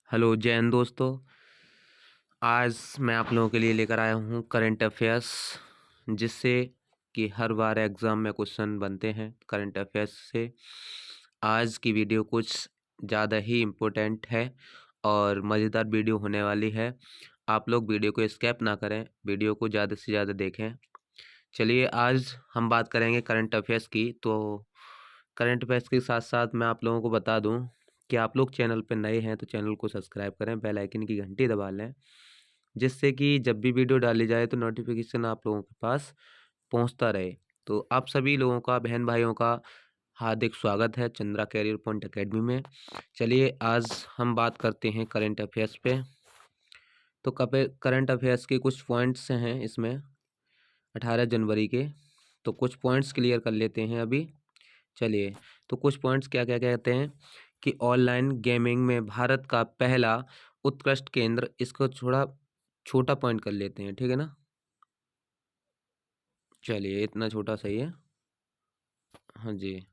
Hello जय हिंद दोस्तों। आज मैं आप लोगों के लिए लेकर आया हूँ करंट अफेयर्स, जिससे कि हर बार एग्ज़ाम में क्वेश्चन बनते हैं करंट अफेयर्स से। आज की वीडियो कुछ ज़्यादा ही इम्पोर्टेंट है और मज़ेदार वीडियो होने वाली है। आप लोग वीडियो को स्किप ना करें, वीडियो को ज़्यादा से ज़्यादा देखें। चलिए आज हम बात करेंगे करंट अफेयर्स की। तो करंट अफेयर्स के साथ साथ मैं आप लोगों को बता दूं कि आप लोग चैनल पर नए हैं तो चैनल को सब्सक्राइब करें, बेल आइकन की घंटी दबा लें, जिससे कि जब भी वीडियो डाली जाए तो नोटिफिकेशन आप लोगों के पास पहुंचता रहे। तो आप सभी लोगों का, बहन भाइयों का हार्दिक स्वागत है चंद्रा कैरियर पॉइंट एकेडमी में। चलिए आज हम बात करते हैं करंट अफेयर्स पे। तो करंट अफेयर्स के कुछ पॉइंट्स हैं इसमें 18 जनवरी के, तो कुछ पॉइंट्स क्लियर कर लेते हैं अभी। चलिए, तो कुछ पॉइंट्स क्या क्या कहते हैं कि ऑनलाइन गेमिंग में भारत का पहला उत्कृष्ट केंद्र। इसको थोड़ा छोटा पॉइंट कर लेते हैं, ठीक है ना। चलिए इतना छोटा सही है। हाँ जी,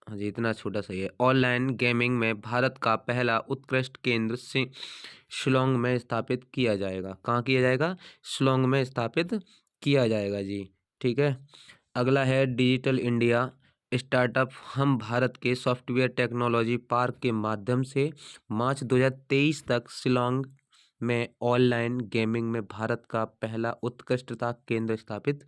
हाँ जी, इतना छोटा सही है। ऑनलाइन गेमिंग में भारत का पहला उत्कृष्ट केंद्र शिलोंग में स्थापित किया जाएगा। कहाँ किया जाएगा? शिलोंग में स्थापित किया जाएगा जी, ठीक है। अगला है डिजिटल इंडिया स्टार्टअप। हम भारत के सॉफ्टवेयर टेक्नोलॉजी पार्क के माध्यम से मार्च 2023 तक शिलोंग में ऑनलाइन गेमिंग में भारत का पहला उत्कृष्टता केंद्र स्थापित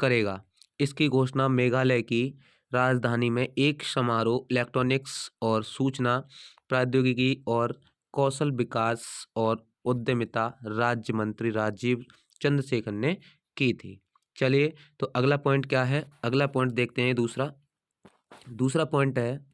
करेगा। इसकी घोषणा मेघालय की राजधानी में एक समारोह इलेक्ट्रॉनिक्स और सूचना प्रौद्योगिकी और कौशल विकास और उद्यमिता राज्य मंत्री राजीव चंद्रशेखर ने की थी। चलिए, तो अगला पॉइंट क्या है? अगला पॉइंट देखते हैं। दूसरा पॉइंट है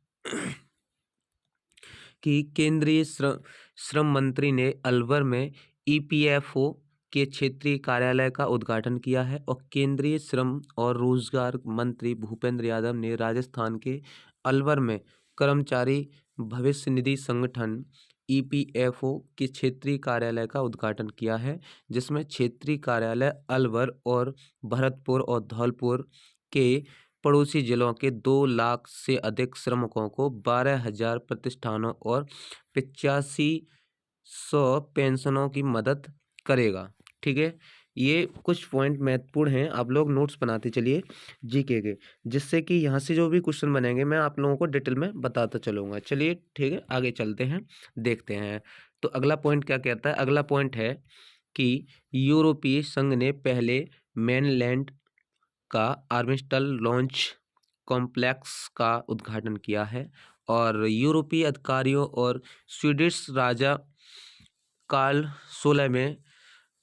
कि केंद्रीय श्रम मंत्री ने अलवर में ईपीएफओ के क्षेत्रीय कार्यालय का उद्घाटन किया है। और केंद्रीय श्रम और रोजगार मंत्री भूपेंद्र यादव ने राजस्थान के अलवर में कर्मचारी भविष्य निधि संगठन ईपीएफओ के क्षेत्रीय कार्यालय का उद्घाटन किया है, जिसमें क्षेत्रीय कार्यालय अलवर और भरतपुर और धौलपुर के पड़ोसी जिलों के 2 लाख से अधिक श्रमिकों को 12,000 प्रतिष्ठानों और 8500 पेंशनों की मदद करेगा, ठीक है। ये कुछ पॉइंट महत्वपूर्ण हैं, आप लोग नोट्स बनाते चलिए जीके के, जिससे कि यहाँ से जो भी क्वेश्चन बनेंगे मैं आप लोगों को डिटेल में बताता चलूँगा। चलिए ठीक है, आगे चलते हैं, देखते हैं। तो अगला पॉइंट क्या कहता है? अगला पॉइंट है कि यूरोपीय संघ ने पहले मेनलैंड का आर्मिस्टल लॉन्च कॉम्प्लेक्स का उद्घाटन किया है। और यूरोपीय अधिकारियों और स्वीडिश राजा कार्ल 16 में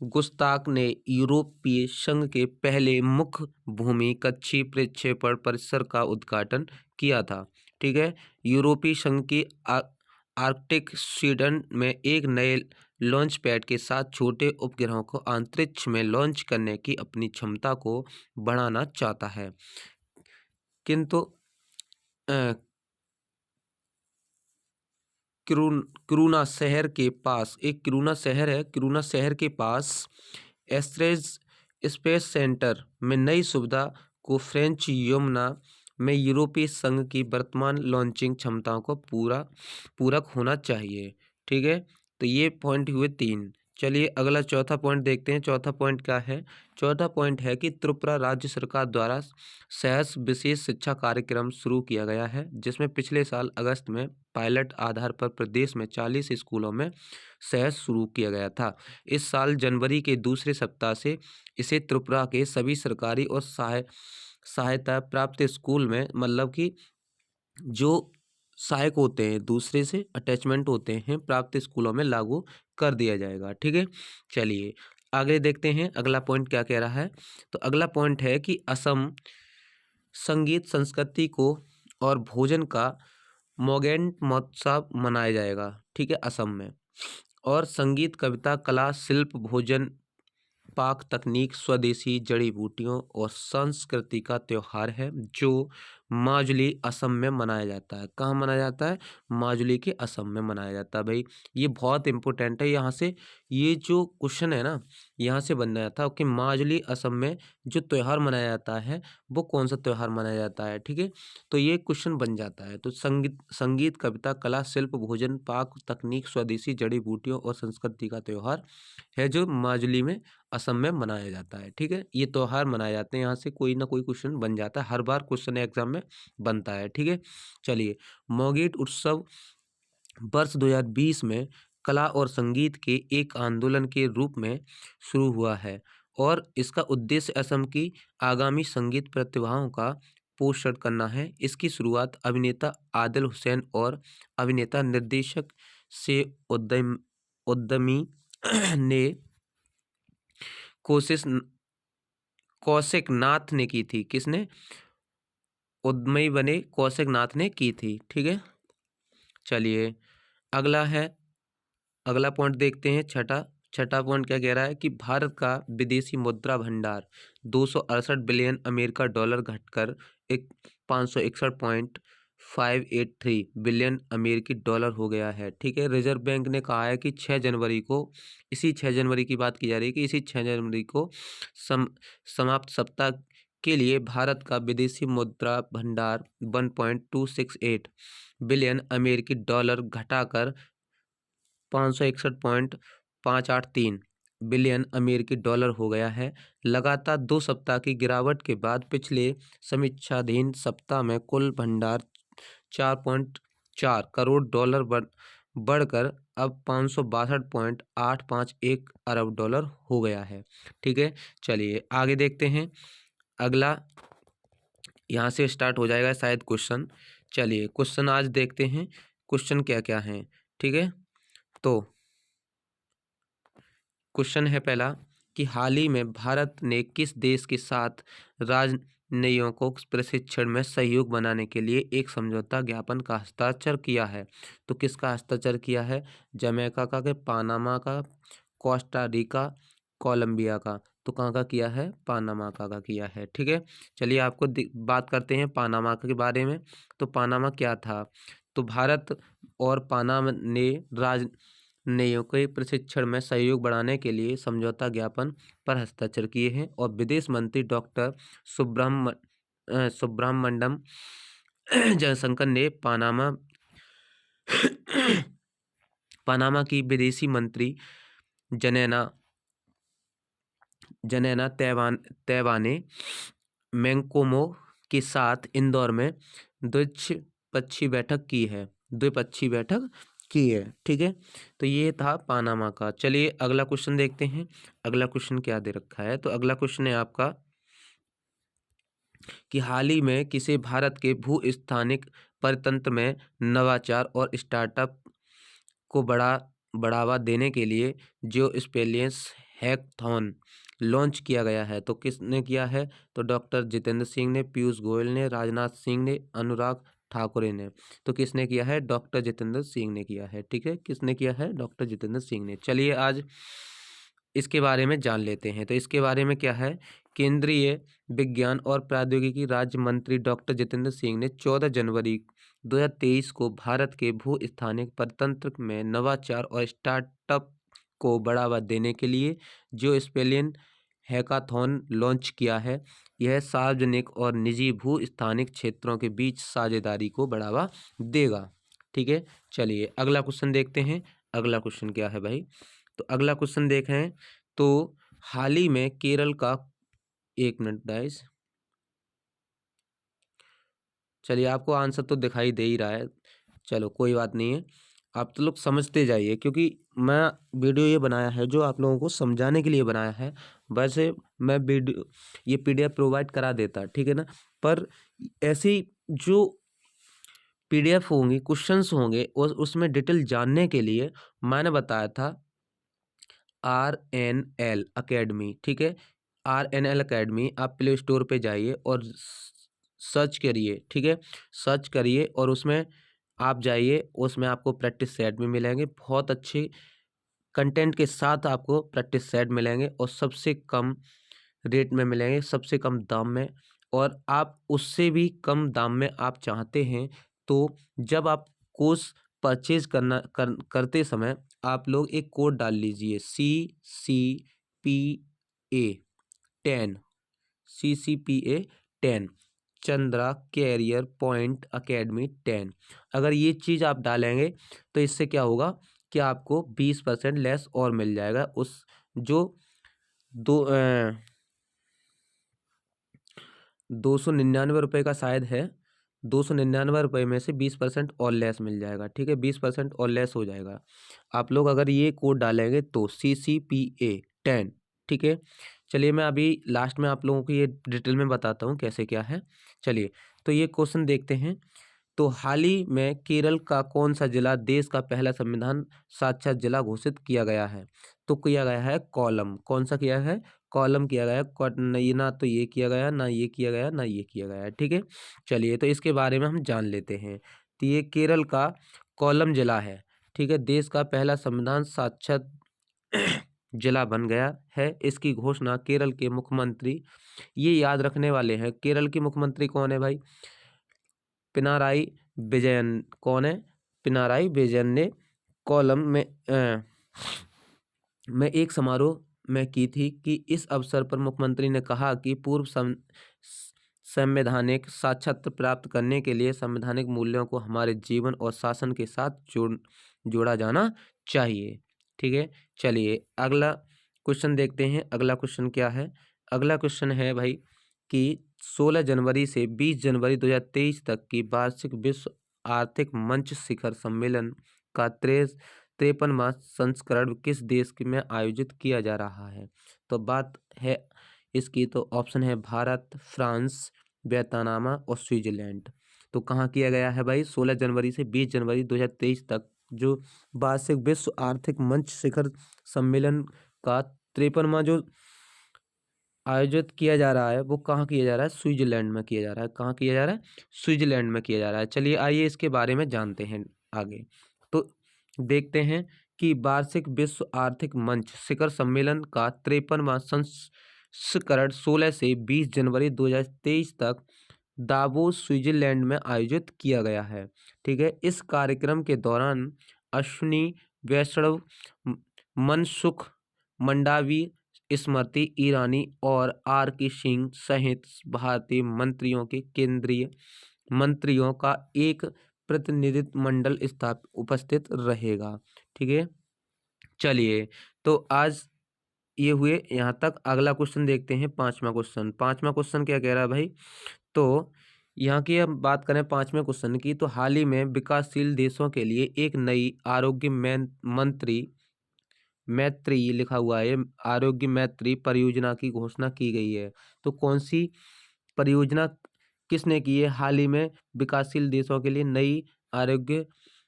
गुस्ताख ने यूरोपीय संघ के पहले मुख्य भूमि कक्षीय प्रक्षेपण परिसर का उद्घाटन किया था, ठीक है। यूरोपीय संघ की आर्कटिक स्वीडन में एक नए लॉन्च पैड के साथ छोटे उपग्रहों को अंतरिक्ष में लॉन्च करने की अपनी क्षमता को बढ़ाना चाहता है, किंतु किरूना शहर के पास एक किरूना शहर है, किरूना शहर के पास एस्ट्रेज स्पेस सेंटर में नई सुविधा को फ्रेंच यमुना में यूरोपीय संघ की वर्तमान लॉन्चिंग क्षमताओं को पूरक होना चाहिए, ठीक है। तो ये पॉइंट हुए 3। चलिए अगला चौथा पॉइंट देखते हैं। चौथा पॉइंट क्या है? चौथा पॉइंट है कि त्रिपुरा राज्य सरकार द्वारा सहज विशेष शिक्षा कार्यक्रम शुरू किया गया है, जिसमें पिछले साल अगस्त में पायलट आधार पर प्रदेश में 40 स्कूलों में सहज शुरू किया गया था। इस साल जनवरी के दूसरे सप्ताह से इसे त्रिपुरा के सभी सरकारी और सहायता प्राप्त स्कूल में, मतलब कि जो सहायक होते हैं, दूसरे से अटैचमेंट होते हैं, प्राप्त स्कूलों में लागू कर दिया जाएगा, ठीक है। चलिए आगे देखते हैं अगला पॉइंट क्या कह रहा है। तो अगला पॉइंट है कि असम संगीत संस्कृति को और भोजन का मोगेंट महोत्सव मनाया जाएगा, ठीक है, असम में। और संगीत, कविता, कला, शिल्प, भोजन, पाक तकनीक, स्वदेशी जड़ी बूटियों और संस्कृति का त्योहार है, जो माजुली असम में मनाया जाता है। कहाँ मनाया जाता है? माजुली के असम में मनाया जाता है। भाई ये बहुत इंपॉर्टेंट है। यहाँ से ये जो क्वेश्चन है ना, यहाँ से बनाया था कि माजुली असम में जो त्यौहार मनाया जाता है वो कौन सा त्यौहार मनाया जाता है। ठीक है, तो ये क्वेश्चन बन जाता है। तो संगीत, कविता, कला, शिल्प, भोजन, पाक तकनीक, स्वदेशी जड़ी बूटियों और संस्कृति का त्यौहार है जो माजुली में असम में मनाया जाता है। ठीक है, ये त्यौहार मनाए जाते हैं। यहाँ से कोई ना कोई क्वेश्चन बन जाता है, हर बार क्वेश्चन एग्जाम में बनता है। ठीक है, चलिए, मोगेट उत्सव वर्ष 2020 में कला और संगीत के एक आंदोलन के रूप में शुरू हुआ है और इसका उद्देश्य असम की आगामी संगीत प्रतिभाओं का पोषण करना है। इसकी शुरुआत अभिनेता आदिल हुसैन और अभिनेता निर्देशक से उद्यमी ने कोशिश कौशिक नाथ ने की थी। किसने? उद्यमी बने कौशिक नाथ ने की थी। ठीक है, चलिए, अगला पॉइंट देखते हैं। छठा पॉइंट क्या कह रहा है कि भारत का विदेशी मुद्रा भंडार 268 बिलियन अमेरिका डॉलर घटकर एक 561.583 बिलियन अमेरिकी डॉलर हो गया है। ठीक है, रिजर्व बैंक ने कहा है कि 6 जनवरी को, इसी 6 जनवरी की बात की जा रही है कि इसी 6 जनवरी को समाप्त सप्ताह के लिए भारत का विदेशी मुद्रा भंडार 1.268 बिलियन अमेरिकी डॉलर घटाकर 561.583 बिलियन अमेरिकी डॉलर हो गया है। लगातार 2 सप्ताह की गिरावट के बाद पिछले समीक्षाधीन सप्ताह में कुल भंडार 4.4 करोड़ डॉलर बढ़कर अब 562.851 अरब डॉलर हो गया है। ठीक है, चलिए आगे देखते हैं। अगला यहाँ से स्टार्ट हो जाएगा शायद क्वेश्चन। चलिए, क्वेश्चन आज देखते हैं क्वेश्चन क्या क्या हैं। ठीक है, तो क्वेश्चन है पहला कि हाल ही में भारत ने किस देश के साथ राजनयिकों को प्रशिक्षण में सहयोग बनाने के लिए एक समझौता ज्ञापन का हस्ताक्षर किया है? तो किसका हस्ताक्षर किया है? जमैका का, पानामा का, कोस्टा रिका, कोलंबिया का? तो कहाँ का किया है? पानामा का किया है। ठीक है, चलिए आपको बात करते हैं पानामा के बारे में। तो पानामा क्या था? तो भारत और पानामा ने राजनयिकों के प्रशिक्षण में सहयोग बढ़ाने के लिए समझौता ज्ञापन पर हस्ताक्षर किए हैं और विदेश मंत्री डॉक्टर सुब्रह्मण्यम जयशंकर ने पनामा की विदेशी मंत्री जनेना तैवाने मैंकोमो के साथ इंदौर में द्विपक्षीय बैठक की है। ठीक है, तो ये था पानामा का। चलिए अगला क्वेश्चन देखते हैं। अगला क्वेश्चन क्या दे रखा है? तो अगला क्वेश्चन है आपका कि हाल ही में किसे भारत के भू-स्थानिक परितंत्र में नवाचार और स्टार्टअप को बढ़ावा देने के लिए जियो स्पेलियंस हैकथॉन लॉन्च किया गया है? तो किसने किया है? तो डॉक्टर जितेंद्र सिंह ने, पीयूष गोयल ने, राजनाथ सिंह ने, अनुराग ठाकुर ने। तो किसने किया है? डॉक्टर जितेंद्र सिंह ने किया है। ठीक है, किसने किया है? डॉक्टर जितेंद्र सिंह ने। चलिए आज इसके बारे में जान लेते हैं। तो इसके बारे में क्या है? केंद्रीय विज्ञान और प्रौद्योगिकी राज्य मंत्री डॉक्टर जितेंद्र सिंह ने 14 जनवरी 2023 को भारत के भू स्थानिक परितंत्र में नवाचार और स्टार्टअप को बढ़ावा देने के लिए जियो स्पेलियन हैकाथॉन लॉन्च किया है। यह सार्वजनिक और निजी भू स्थानिक क्षेत्रों के बीच साझेदारी को बढ़ावा देगा। ठीक है, चलिए अगला क्वेश्चन देखते हैं। अगला क्वेश्चन क्या है भाई? तो अगला क्वेश्चन देखें तो हाल ही में केरल का, एक मिनट गाइस, चलिए आपको आंसर तो दिखाई दे ही रहा है। चलो कोई बात नहीं है, आप तो लोग समझते जाइए क्योंकि मैं वीडियो ये बनाया है जो आप लोगों को समझाने के लिए बनाया है। वैसे मैं वीडियो ये पीडीएफ प्रोवाइड करा देता, ठीक है ना, पर ऐसी जो पीडीएफ होंगी, क्वेश्चंस होंगे और उसमें डिटेल जानने के लिए मैंने बताया था RNL अकेडमी। ठीक है, RNL अकेडमी, आप प्ले स्टोर पे जाइए और सर्च करिए। ठीक है, सर्च करिए और उसमें आप जाइए, उसमें आपको प्रैक्टिस सेट भी मिलेंगे, बहुत अच्छे कंटेंट के साथ आपको प्रैक्टिस सेट मिलेंगे और सबसे कम रेट में मिलेंगे, सबसे कम दाम में। और आप उससे भी कम दाम में आप चाहते हैं तो जब आप कोर्स परचेज करते समय आप लोग एक कोड डाल लीजिए, CC CCPA 10 CCPA 10 Chandra career point academy 10। अगर ये चीज़ आप डालेंगे तो इससे क्या होगा कि आपको 20% लेस और मिल जाएगा। उस जो 299 रुपये का शायद है, 299 रुपये में से 20% और लेस मिल जाएगा। ठीक है, 20% और लेस हो जाएगा आप लोग अगर ये कोड डालेंगे तो CCPA 10। ठीक है, चलिए मैं अभी लास्ट में आप लोगों को ये डिटेल में बताता हूँ कैसे क्या है। चलिए तो ये क्वेश्चन देखते हैं। तो हाल ही में केरल का कौन सा जिला देश का पहला संविधान साक्षर जिला घोषित किया गया है? तो किया गया है कोल्लम। कौन सा किया है? कोल्लम किया गया है। नहीं, ना तो ये किया गया, ना ये किया गया, ना ये किया गया। ठीक है, चलिए तो इसके बारे में हम जान लेते हैं। तो ये केरल का कोल्लम जिला है। ठीक है, देश का पहला संविधान साक्षर जिला बन गया है। इसकी घोषणा केरल के मुख्यमंत्री, ये याद रखने वाले हैं, केरल के मुख्यमंत्री कौन है भाई? पिनाराई विजयन। कौन है? पिनाराई विजयन ने कोल्लम में एक समारोह में की थी कि इस अवसर पर मुख्यमंत्री ने कहा कि पूर्व संवैधानिक साक्षरता प्राप्त करने के लिए संवैधानिक मूल्यों को हमारे जीवन और शासन के साथ जोड़ा जाना चाहिए। ठीक है, चलिए अगला क्वेश्चन देखते हैं। अगला क्वेश्चन क्या है? अगला क्वेश्चन है भाई कि 16 जनवरी से 20 जनवरी 2023 तक की वार्षिक विश्व आर्थिक मंच शिखर सम्मेलन का 53वां संस्करण किस देश में आयोजित किया जा रहा है? तो बात है इसकी, तो ऑप्शन है भारत, फ्रांस, वियतनाम और स्विट्जरलैंड। तो कहाँ किया गया है भाई? 16 जनवरी से 20 जनवरी 2023 तक जो वार्षिक विश्व आर्थिक मंच शिखर सम्मेलन का 53वां जो आयोजित किया जा रहा है वो कहाँ किया जा रहा है? स्विट्जरलैंड में किया जा रहा है। कहाँ किया जा रहा है? स्विट्जरलैंड में किया जा रहा है। चलिए आइए इसके बारे में जानते हैं आगे। तो देखते हैं कि वार्षिक विश्व आर्थिक मंच शिखर सम्मेलन का 53वां संस्करण 16 से 20 जनवरी 2023 तक दावोस स्विट्जरलैंड में आयोजित किया गया है। ठीक है, इस कार्यक्रम के दौरान अश्विनी वैष्णव, मनसुख मंडावी, स्मृति ईरानी और R.K. सिंह सहित भारतीय मंत्रियों के केंद्रीय मंत्रियों का एक प्रतिनिधित्व मंडल उपस्थित रहेगा। ठीक है, चलिए तो आज ये हुए यहाँ तक। अगला क्वेश्चन देखते हैं, पांचवा क्वेश्चन। पांचवा क्वेश्चन क्या कह रहा है भाई? तो यहाँ की हम बात करें पांचवें क्वेश्चन की, तो हाल ही में विकासशील देशों के लिए एक नई आरोग्य मैत्री लिखा हुआ है, आरोग्य मैत्री परियोजना की घोषणा की गई है। तो कौन सी परियोजना किसने की है? हाल ही में विकासशील देशों के लिए नई आरोग्य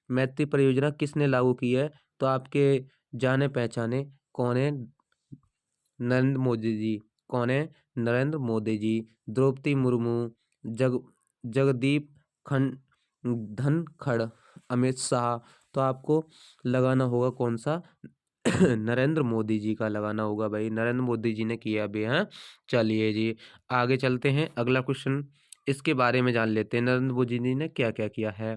मैत्री परियोजना किसने लागू की है? तो आपके जाने पहचाने कौन है? नरेंद्र मोदी जी। कौन है? नरेंद्र मोदी जी। द्रौपदी मुर्मू, जगदीप धनखड़, अमित शाह। तो आपको लगाना होगा कौन सा? नरेंद्र मोदी जी का लगाना होगा भाई, नरेंद्र मोदी जी ने किया भी है। चलिए जी आगे चलते हैं। अगला क्वेश्चन इसके बारे में जान लेते हैं, नरेंद्र मोदी जी ने क्या क्या किया है।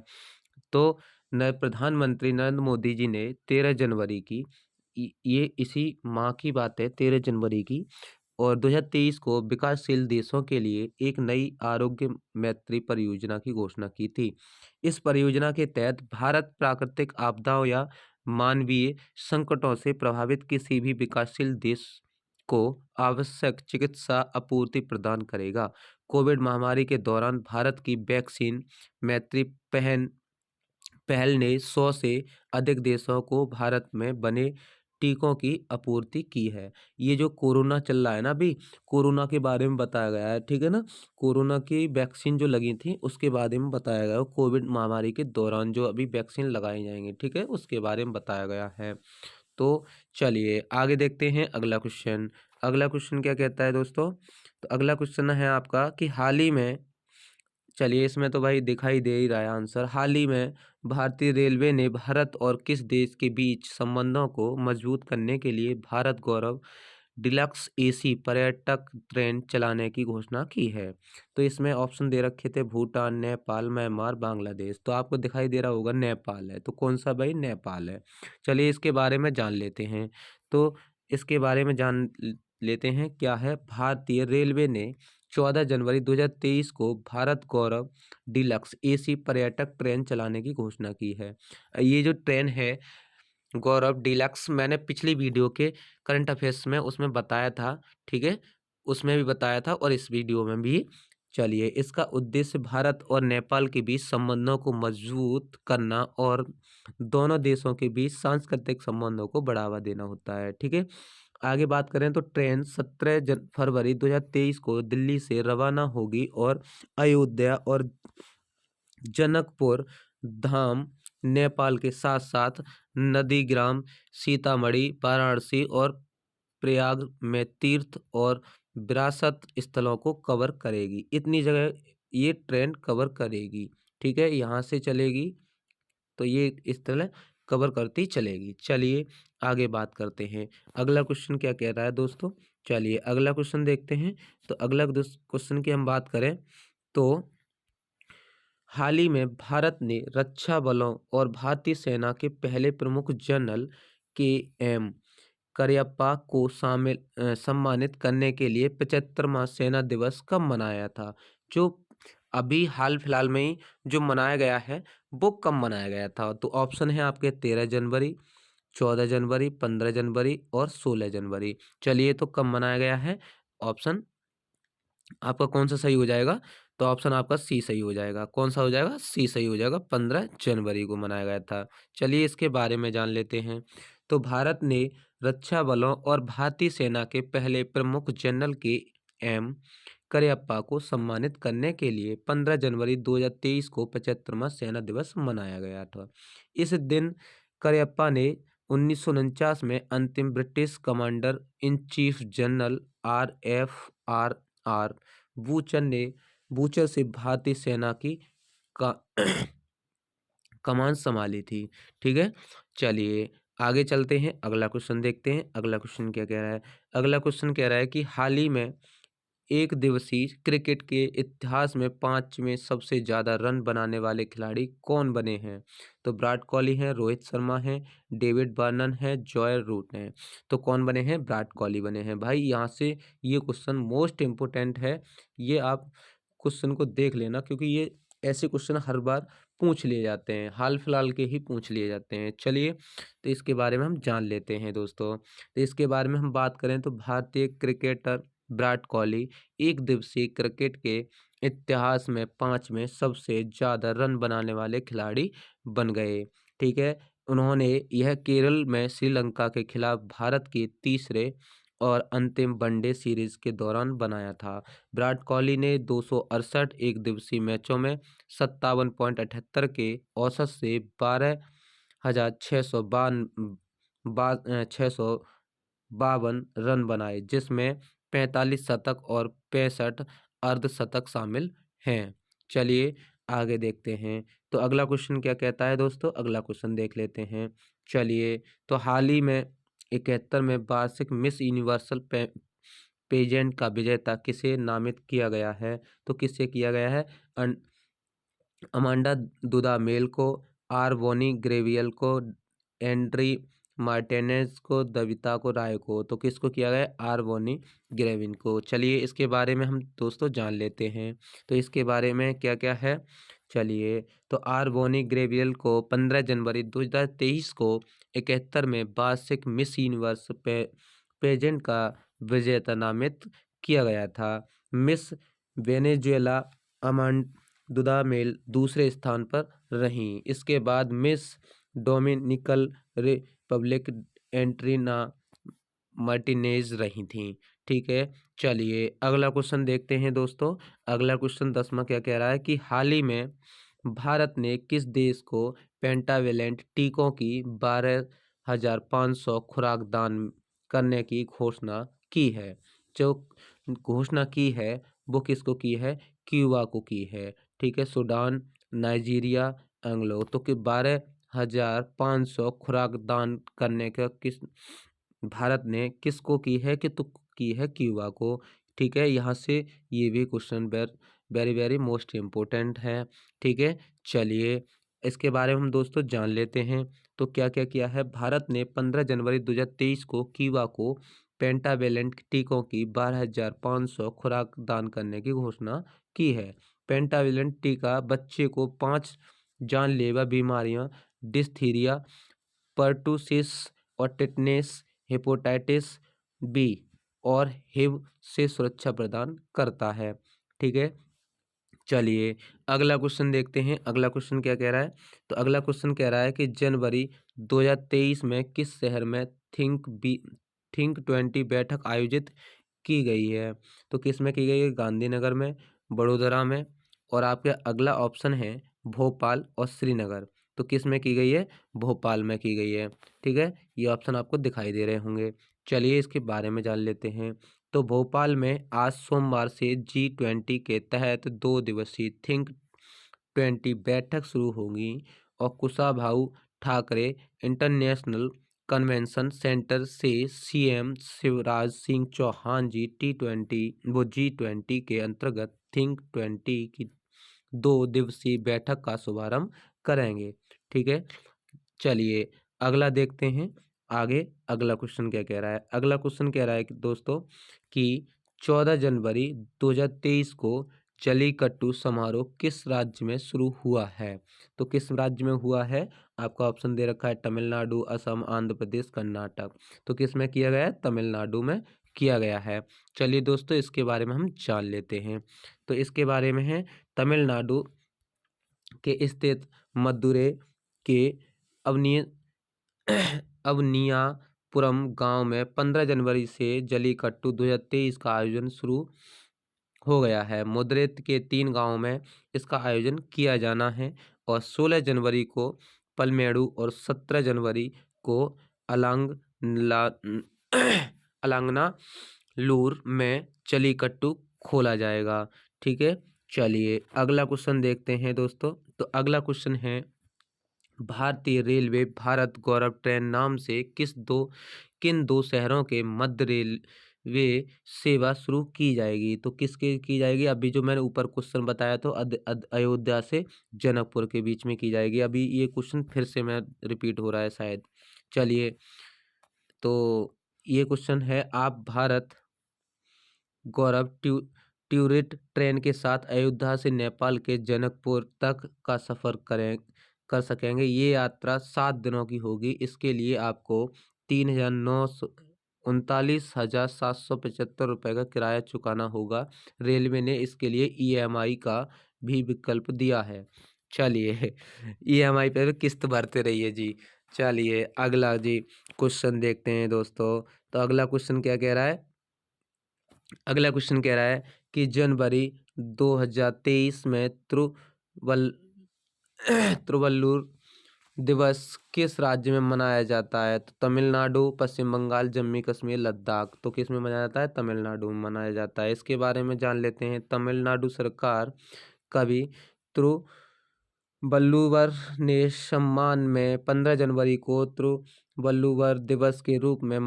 तो प्रधानमंत्री नरेंद्र मोदी जी ने 13 जनवरी की, ये इसी माह की बात है, 13 जनवरी की और 2023 को विकासशील देशों के लिए एक नई आरोग्य मैत्री परियोजना की घोषणा की थी। इस परियोजना के तहत भारत प्राकृतिक आपदाओं या मानवीय संकटों से प्रभावित किसी भी विकासशील देश को आवश्यक चिकित्सा आपूर्ति प्रदान करेगा। कोविड महामारी के दौरान भारत की वैक्सीन मैत्री पहल ने 100 से अधिक देशों को भारत में बने टीकों की आपूर्ति की है। ये जो कोरोना चल रहा है ना अभी, कोरोना के बारे में बताया गया है। ठीक है ना, कोरोना की वैक्सीन जो लगी थी उसके बारे में बताया गया है। कोविड महामारी के दौरान जो अभी वैक्सीन लगाई जाएंगी, ठीक है, उसके बारे में बताया गया है। तो चलिए आगे देखते हैं अगला क्वेश्चन। अगला क्वेश्चन क्या कहता है दोस्तों? तो अगला क्वेश्चन है आपका कि हाल ही में, चलिए इसमें तो भाई दिखाई दे ही रहा है आंसर। हाल ही में भारतीय रेलवे ने भारत और किस देश के बीच संबंधों को मजबूत करने के लिए भारत गौरव डिलक्स AC पर्यटक ट्रेन चलाने की घोषणा की है। तो इसमें ऑप्शन दे रखे थे भूटान, नेपाल, म्यांमार, बांग्लादेश। तो आपको दिखाई दे रहा होगा नेपाल है। तो कौन सा भाई? नेपाल है। चलिए इसके बारे में जान लेते हैं। तो इसके बारे में जान लेते हैं क्या है। भारतीय रेलवे ने 14 जनवरी 2023 को भारत गौरव डीलक्स एसी पर्यटक ट्रेन चलाने की घोषणा की है। ये जो ट्रेन है गौरव डीलक्स, मैंने पिछली वीडियो के करंट अफेयर्स में उसमें बताया था, ठीक है, उसमें भी बताया था और इस वीडियो में भी। चलिए, इसका उद्देश्य भारत और नेपाल के बीच संबंधों को मजबूत करना और दोनों देशों के बीच सांस्कृतिक संबंधों को बढ़ावा देना होता है, ठीक है। आगे बात करें तो ट्रेन 17 फरवरी 2023 को दिल्ली से रवाना होगी और अयोध्या और जनकपुर धाम नेपाल के साथ साथ नंदीग्राम, सीतामढ़ी, वाराणसी और प्रयाग में तीर्थ और विरासत स्थलों को कवर करेगी। इतनी जगह ये ट्रेन कवर करेगी, ठीक है, यहाँ से चलेगी तो ये स्थल कवर करती चलेगी। चलिए आगे बात करते हैं। अगला क्वेश्चन क्या कह रहा है दोस्तों, चलिए अगला क्वेश्चन देखते हैं। तो अगला क्वेश्चन की हम बात करें तो हाल ही में भारत ने रक्षा बलों और भारतीय सेना के पहले प्रमुख जनरल के एम करियप्पा को सम्मानित करने के लिए 75वां सेना दिवस कब मनाया था। जो अभी हाल फिलहाल में ही जो मनाया गया है वो कब मनाया गया था। तो ऑप्शन है आपके 13 जनवरी, 14 जनवरी, 15 जनवरी और 16 जनवरी। चलिए, तो कब मनाया गया है, ऑप्शन आपका कौन सा सही हो जाएगा। तो ऑप्शन आपका सी सही हो जाएगा। कौन सा हो जाएगा, सी सही हो जाएगा। 15 जनवरी को मनाया गया था। चलिए इसके बारे में जान लेते हैं। तो भारत ने रक्षा बलों और भारतीय सेना के पहले प्रमुख जनरल के एम करियप्पा को सम्मानित करने के लिए 15 जनवरी 2023 को 75वां सेना दिवस मनाया गया था। इस दिन करियप्पा ने 1949 में अंतिम British commander in chief general RFR butcher से भारतीय सेना की का कमान संभाली थी, ठीक है। चलिए आगे चलते हैं, अगला क्वेश्चन देखते हैं। अगला क्वेश्चन क्या कह रहा है। अगला क्वेश्चन कह रहा है कि हाल ही में एक दिवसीय क्रिकेट के इतिहास में 5वें सबसे ज्यादा रन बनाने वाले खिलाड़ी कौन बने हैं। तो विराट कोहली हैं, रोहित शर्मा हैं, डेविड वार्नर हैं, जॉय रूट हैं। तो कौन बने हैं, विराट कोहली बने हैं। भाई यहाँ से ये क्वेश्चन मोस्ट इम्पोर्टेंट है, ये आप क्वेश्चन को देख लेना क्योंकि ये ऐसे क्वेश्चन हर बार पूछ लिए जाते हैं, हाल फिलहाल के ही पूछ लिए जाते हैं। चलिए तो इसके बारे में हम जान लेते हैं दोस्तों। तो इसके बारे में हम बात करें तो भारतीय क्रिकेटर विराट कोहली एक दिवसीय क्रिकेट के इतिहास में 5वें सबसे ज़्यादा रन बनाने वाले खिलाड़ी बन गए, ठीक है। उन्होंने यह केरल में श्रीलंका के खिलाफ भारत के तीसरे और अंतिम वनडे सीरीज के दौरान बनाया था। विराट कोहली ने 268 एक दिवसीय मैचों में 57.78 के औसत से 12,652 रन बनाए, जिसमें 45 शतक और 65 अर्धशतक शामिल हैं। चलिए आगे देखते हैं। तो अगला क्वेश्चन क्या कहता है दोस्तों, अगला क्वेश्चन देख लेते हैं। चलिए, तो हाल ही में 71 में वार्षिक मिस यूनिवर्सल पेजेंट का विजेता किसे नामित किया गया है। तो किससे किया गया है, अमांडा दुदामेल को, आर बोनी ग्रेवियल को, एंड्री मार्टिनेज को, दविता को राय को। तो किसको किया गया, आर बोनी ग्रेविन को। चलिए इसके बारे में हम दोस्तों जान लेते हैं। तो इसके बारे में क्या क्या है, चलिए। तो आर बोनी ग्रेवियल को 15 जनवरी 2023 को 71 में वार्षिक मिस यूनिवर्स पेजेंट का विजेता नामित किया गया था। मिस वेनेजुएला दुदामेल दूसरे स्थान पर रहीं। इसके बाद मिस डोमिनिकन रिपब्लिक एंट्रीना मार्टिनेज रही थी, ठीक है। चलिए अगला क्वेश्चन देखते हैं दोस्तों। अगला क्वेश्चन 10वां क्या कह रहा है कि हाल ही में भारत ने किस देश को पेंटावेलेंट टीकों की 12,500 खुराक दान करने की घोषणा की है। जो घोषणा की है वो किसको की है, क्यूबा को की है, ठीक है। Sudan, Nigeria, Anglo. तो कि 12,500 खुराक दान करने का किस भारत ने किसको की है, कि तो की है क्यूबा को, ठीक है। यहाँ से ये भी question very very most important है, ठीक है। चलिए इसके बारे में हम दोस्तों जान लेते हैं। तो क्या क्या किया है, भारत ने 15 जनवरी 2023 को कीवा को पेंटावेलेंट टीकों की 12,500 खुराक दान करने की घोषणा की है। पेंटावेलेंट टीका बच्चे को 5 जानलेवा बीमारियां डिस्थीरिया, पर्टुसिस और टिटनेस, हेपेटाइटिस बी और हिव से सुरक्षा प्रदान करता है। ठीक है, चलिए अगला क्वेश्चन देखते हैं। अगला क्वेश्चन क्या कह रहा है, तो अगला क्वेश्चन कह रहा है कि जनवरी 2023 में किस शहर में थिंक 20 बैठक आयोजित की गई है। तो किस में की गई है, गांधीनगर में, बड़ोदरा में, और आपका अगला ऑप्शन है भोपाल और श्रीनगर। तो किस में की गई है, भोपाल में की गई है। ठीक है, ये ऑप्शन आपको दिखाई दे रहे होंगे। चलिए इसके बारे में जान लेते हैं। तो भोपाल में आज सोमवार से G20 के तहत 2 दिवसीय थिंक 20 बैठक शुरू होगी और Kushabhau Thackeray international convention centre से सीएम शिवराज सिंह चौहान G20 के अंतर्गत थिंक 20 की 2 दिवसीय बैठक का शुभारंभ करेंगे। ठीक है, चलिए अगला देखते हैं। आगे अगला क्वेश्चन क्या कह रहा है, अगला क्वेश्चन कह रहा है कि दोस्तों कि 14 जनवरी 2023 को जलीकट्टू समारोह किस राज्य में शुरू हुआ है। तो किस राज्य में हुआ है, आपका ऑप्शन दे रखा है तमिलनाडु, असम, आंध्र प्रदेश, कर्नाटक। तो किस में किया गया है, तमिलनाडु में किया गया है। चलिए दोस्तों इसके बारे में हम जान लेते हैं। तो इसके बारे में है, तमिलनाडु के स्थित मदुरै के अवनीय अवनियापुरम गांव में 15 जनवरी से जलीकट्टू 2023 का आयोजन शुरू हो गया है। मदुरै के 3 गांवों में इसका आयोजन किया जाना है और 16 जनवरी को पलमेड़ु और 17 जनवरी को अलंगनालूर में जलीकट्टू खोला जाएगा। ठीक है, चलिए अगला क्वेश्चन देखते हैं दोस्तों। तो अगला क्वेश्चन है, भारतीय रेलवे भारत गौरव ट्रेन नाम से किन दो शहरों के मध्य रेलवे सेवा शुरू की जाएगी। तो किसके की जाएगी, अभी जो मैंने ऊपर क्वेश्चन बताया तो अयोध्या से जनकपुर के बीच में की जाएगी। अभी ये क्वेश्चन फिर से मैं रिपीट हो रहा है शायद। चलिए तो ये क्वेश्चन है, आप भारत गौरव टूरिस्ट ट्रेन के साथ अयोध्या से नेपाल के जनकपुर तक का सफ़र कर सकेंगे। ये यात्रा 7 दिनों की होगी। इसके लिए आपको 3,939,775 रुपये का किराया चुकाना होगा। रेलवे ने इसके लिए ईएमआई का भी विकल्प दिया है। चलिए ईएमआई पे किस्त भरते रहिए जी। चलिए अगला जी क्वेश्चन देखते हैं दोस्तों। तो अगला क्वेश्चन क्या कह रहा है, अगला क्वेश्चन कह रहा है कि जनवरी 2023 में त्रुवल्लुर दिवस किस राज्य में मनाया जाता है। तो तमिलनाडु, पश्चिम बंगाल, जम्मू कश्मीर, लद्दाख। तो किस में मनाया जाता है, तमिलनाडु में मनाया जाता है। इसके बारे में जान लेते हैं। तमिलनाडु सरकार कवि तिरुवल्लुवर ने सम्मान में 15 जनवरी को तिरुवल्लुवर दिवस के रूप में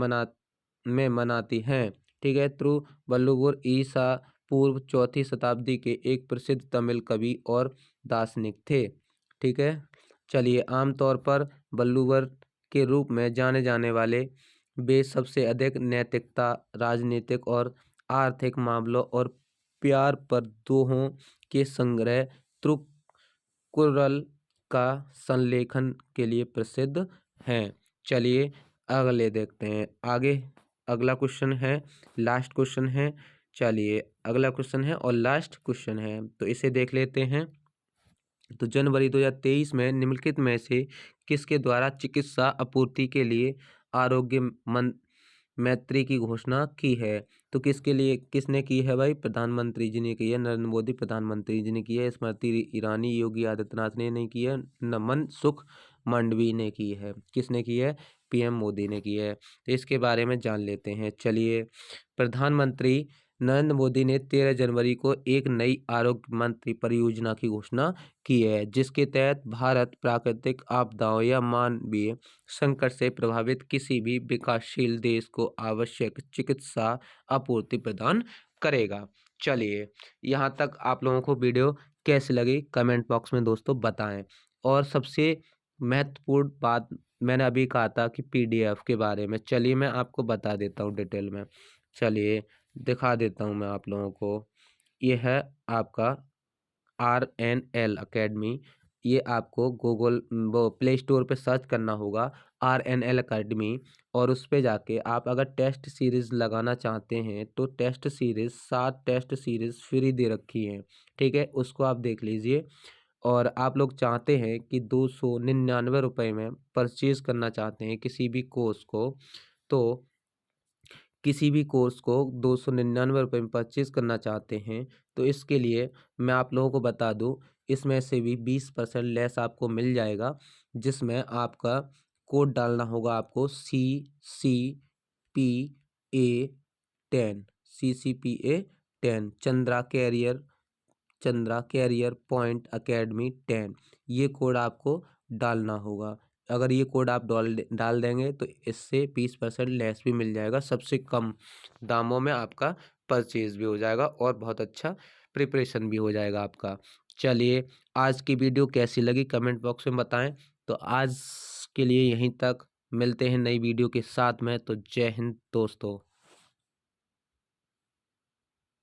मनाती हैं। ठीक है, तिरुवल्लुवर ईसा पूर्व 4वीं शताब्दी के एक प्रसिद्ध तमिल कवि और दार्शनिक थे। ठीक है, चलिए आमतौर पर वल्लुवर के रूप में जाने जाने वाले वे सबसे अधिक नैतिकता, राजनीतिक और आर्थिक मामलों और प्यार पर दोहों के संग्रह तिरुकुरल का संलेखन के लिए प्रसिद्ध हैं। चलिए अगले देखते हैं। आगे अगला क्वेश्चन है, लास्ट क्वेश्चन है। चलिए अगला क्वेश्चन है और लास्ट क्वेश्चन है, तो इसे देख लेते हैं। तो जनवरी 2023 में निम्नलिखित में से किसके द्वारा चिकित्सा आपूर्ति के लिए आरोग्य मैत्री की घोषणा की है। तो किसके लिए किसने की है भाई, प्रधानमंत्री जी ने की है, नरेंद्र मोदी प्रधानमंत्री जी ने की है, स्मृति ईरानी, योगी आदित्यनाथ ने नहीं की है, नमन सुख मंडवी ने की है। किसने की है, पीएम मोदी ने की है। तो इसके बारे में जान लेते हैं। चलिए प्रधानमंत्री नरेंद्र मोदी ने 13 जनवरी को एक नई आरोग्य मंत्री परियोजना की घोषणा की है, जिसके तहत भारत प्राकृतिक आपदाओं या मानवीय संकट से प्रभावित किसी भी विकासशील देश को आवश्यक चिकित्सा आपूर्ति प्रदान करेगा। चलिए यहाँ तक आप लोगों को वीडियो कैसी लगी कमेंट बॉक्स में दोस्तों बताएं। और सबसे महत्वपूर्ण बात मैंने अभी कहा था कि पीडीएफ के बारे में, चलिए मैं आपको बता देता हूँ डिटेल में। चलिए दिखा देता हूँ मैं आप लोगों को। ये है आपका RNL अकेडमी। ये आपको गूगल वो प्ले स्टोर पे सर्च करना होगा RNL अकेडमी, और उस पे जाके आप अगर टेस्ट सीरीज़ लगाना चाहते हैं तो test series 7 test series free दे रखी हैं, ठीक है, उसको आप देख लीजिए। और आप लोग चाहते हैं कि 299 रुपये में परचेज़ करना चाहते हैं किसी भी कोर्स को, तो किसी भी कोर्स को 299 रुपये में परचेज़ करना चाहते हैं, तो इसके लिए मैं आप लोगों को बता दूँ, इसमें से भी 20% लेस आपको मिल जाएगा, जिसमें आपका कोड डालना होगा आपको CCPA10, CCPA10 Chandra career point academy 10, ये कोड आपको डालना होगा। अगर ये कोड आप डाल देंगे तो इससे 20% लेस भी मिल जाएगा, सबसे कम दामों में आपका परचेज़ भी हो जाएगा और बहुत अच्छा प्रिपरेशन भी हो जाएगा आपका। चलिए, आज की वीडियो कैसी लगी कमेंट बॉक्स में बताएं। तो आज के लिए यहीं तक, मिलते हैं नई वीडियो के साथ में। तो जय हिंद दोस्तों।